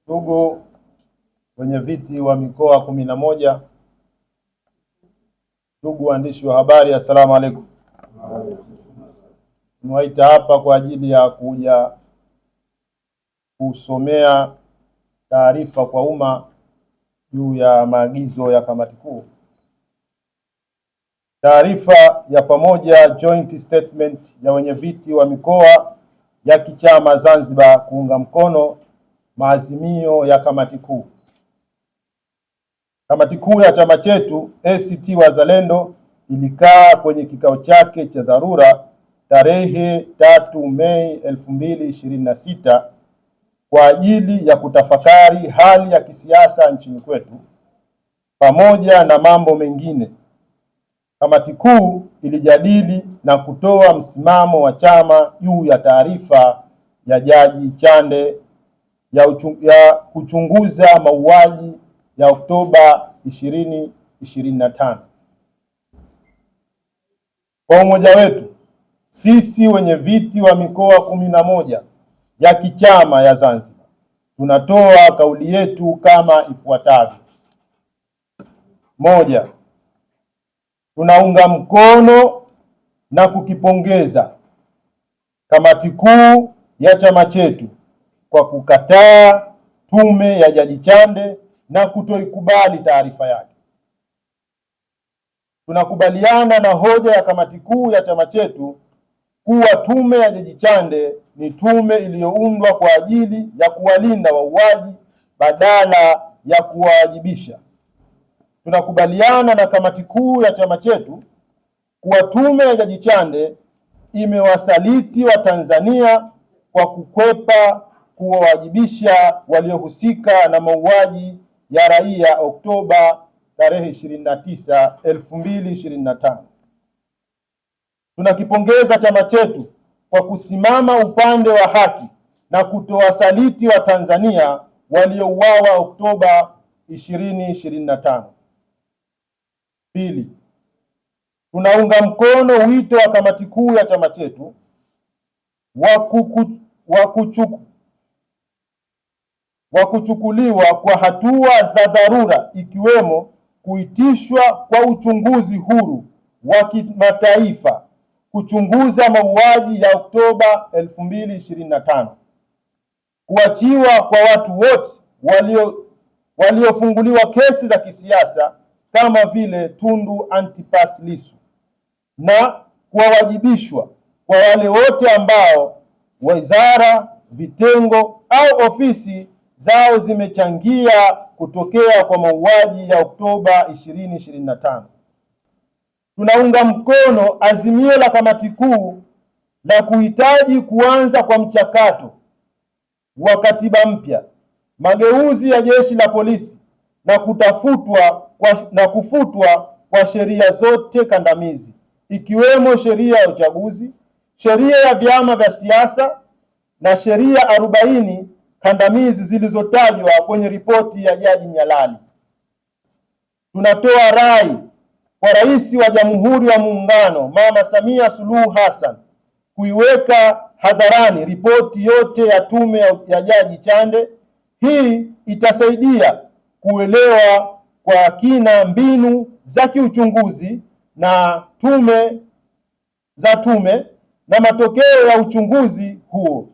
Ndugu wenye viti wa mikoa 11, ndugu waandishi wa habari, assalamu alaikum. Nimewaita hapa kwa ajili ya kuja kusomea taarifa kwa umma juu ya maagizo ya kamati kuu. Taarifa ya pamoja joint statement ya wenye viti wa mikoa ya kichama Zanzibar kuunga mkono maazimio ya kamati kuu. Kamati kuu ya chama chetu ACT Wazalendo ilikaa kwenye kikao chake cha dharura tarehe 3 Mei 2026 kwa ajili ya kutafakari hali ya kisiasa nchini kwetu pamoja na mambo mengine. Kamati kuu ilijadili na kutoa msimamo wa chama juu ya taarifa ya Jaji Chande ya kuchunguza mauaji ya Oktoba 2025. Kwa umoja wetu, sisi wenye viti wa mikoa 11 ya kichama ya Zanzibar tunatoa kauli yetu kama ifuatavyo. Moja, tunaunga mkono na kukipongeza kamati kuu ya chama chetu kwa kukataa tume ya Jaji Chande na kutoikubali taarifa yake. Tunakubaliana na hoja ya kamati kuu ya chama chetu kuwa tume ya Jaji Chande ni tume iliyoundwa kwa ajili ya kuwalinda wauaji badala ya kuwawajibisha. Tunakubaliana na kamati kuu ya chama chetu kuwa tume ya Jaji Chande imewasaliti Watanzania kwa kukwepa kuwawajibisha waliohusika na mauaji ya raia Oktoba tarehe 29, 2025. Tunakipongeza chama chetu kwa kusimama upande wa haki na kutowasaliti Watanzania waliouawa Oktoba 2025. Pili, tunaunga mkono wito wa kamati kuu ya chama chetu wa kuchukuliwa kwa hatua za dharura ikiwemo kuitishwa kwa uchunguzi huru wa kimataifa kuchunguza mauaji ya Oktoba 2025, kuachiwa kwa watu wote waliofunguliwa kesi za kisiasa kama vile Tundu Antipas Lissu na kuwawajibishwa kwa wale wote ambao wizara, vitengo au ofisi zao zimechangia kutokea kwa mauaji ya Oktoba 2025. Tunaunga mkono azimio la kamati kuu la kuhitaji kuanza kwa mchakato wa katiba mpya, mageuzi ya jeshi la polisi na kufutwa kwa sheria zote kandamizi ikiwemo sheria ya uchaguzi, sheria ya vyama vya siasa na sheria 40 kandamizi zilizotajwa kwenye ripoti ya Jaji Nyalali. Tunatoa rai kwa Rais wa Jamhuri ya Muungano Mama Samia Suluhu Hassan kuiweka hadharani ripoti yote ya tume ya Jaji Chande. Hii itasaidia kuelewa kwa kina mbinu za kiuchunguzi na tume na matokeo ya uchunguzi huo.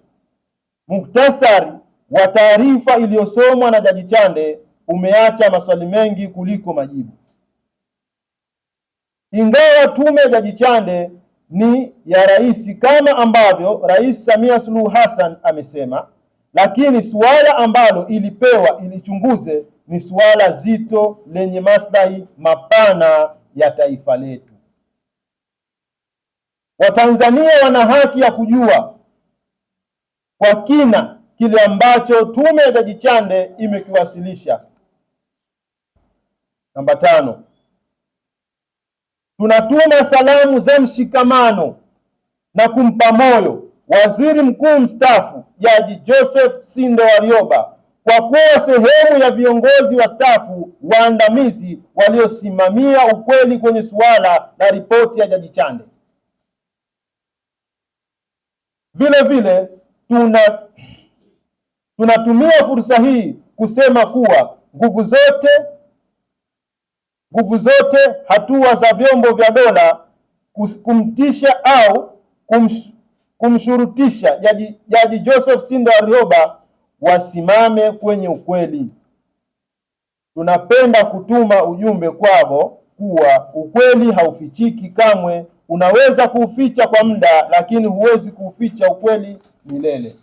Muhtasari wa taarifa iliyosomwa na Jaji Chande umeacha maswali mengi kuliko majibu. Ingawa tume ya Jaji Chande ni ya rais kama ambavyo Rais Samia Suluhu Hassan amesema, lakini suala ambalo ilipewa ilichunguze ni suala zito lenye maslahi mapana ya taifa letu. Watanzania wana haki ya kujua kwa kina kile ambacho tume ya Jaji Chande imekiwasilisha. Namba 5. Tunatuma salamu za mshikamano na kumpa moyo Waziri Mkuu mstaafu Jaji Joseph Sinde Warioba kwa kuwa sehemu ya viongozi wastaafu waandamizi waliosimamia ukweli kwenye suala la ripoti ya Jaji Chande. Vile vile Tunatumia fursa hii kusema kuwa nguvu zote hatua za vyombo vya dola kumtisha au kumshurutisha Jaji Joseph Sinde Warioba wasimame kwenye ukweli. Tunapenda kutuma ujumbe kwao kuwa ukweli haufichiki kamwe. Unaweza kuuficha kwa muda, lakini huwezi kuuficha ukweli milele.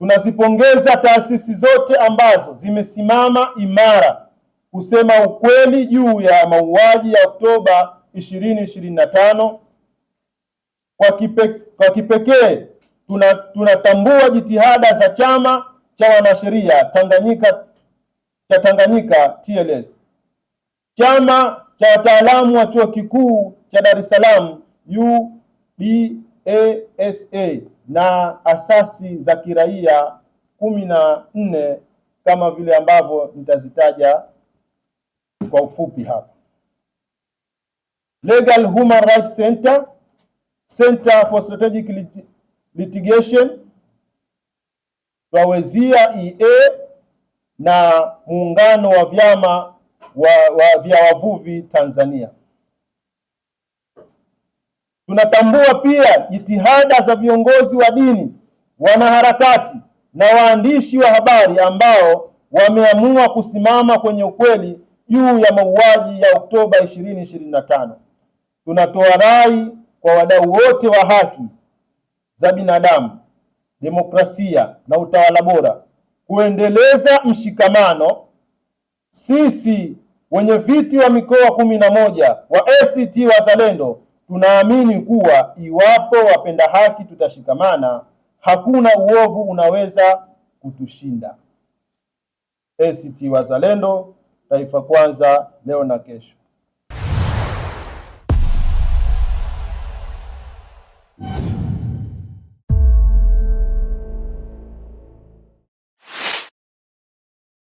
Tunazipongeza taasisi zote ambazo zimesimama imara kusema ukweli juu ya mauaji ya Oktoba 2025. Kwa kipekee tunatambua jitihada za Chama cha Wanasheria Tanganyika TLS, Chama cha Wataalamu wa Chuo Kikuu cha Dar es Salaam UDASA na asasi za kiraia 14 kama vile ambavyo nitazitaja kwa ufupi hapa: Legal Human Rights Center, Center for Strategic Litigation, Twawezia EA na muungano wa vyama vya wavuvi Tanzania. Tunatambua pia jitihada za viongozi wa dini, wanaharakati na waandishi wa habari ambao wameamua kusimama kwenye ukweli juu ya mauaji ya Oktoba 2025. Tunatoa rai kwa wadau wote wa haki za binadamu, demokrasia na utawala bora kuendeleza mshikamano. Sisi wenye viti wa mikoa 11 wa ACT Wazalendo tunaamini kuwa iwapo wapenda haki tutashikamana, hakuna uovu unaweza kutushinda. ACT Wazalendo, taifa kwanza, leo na kesho.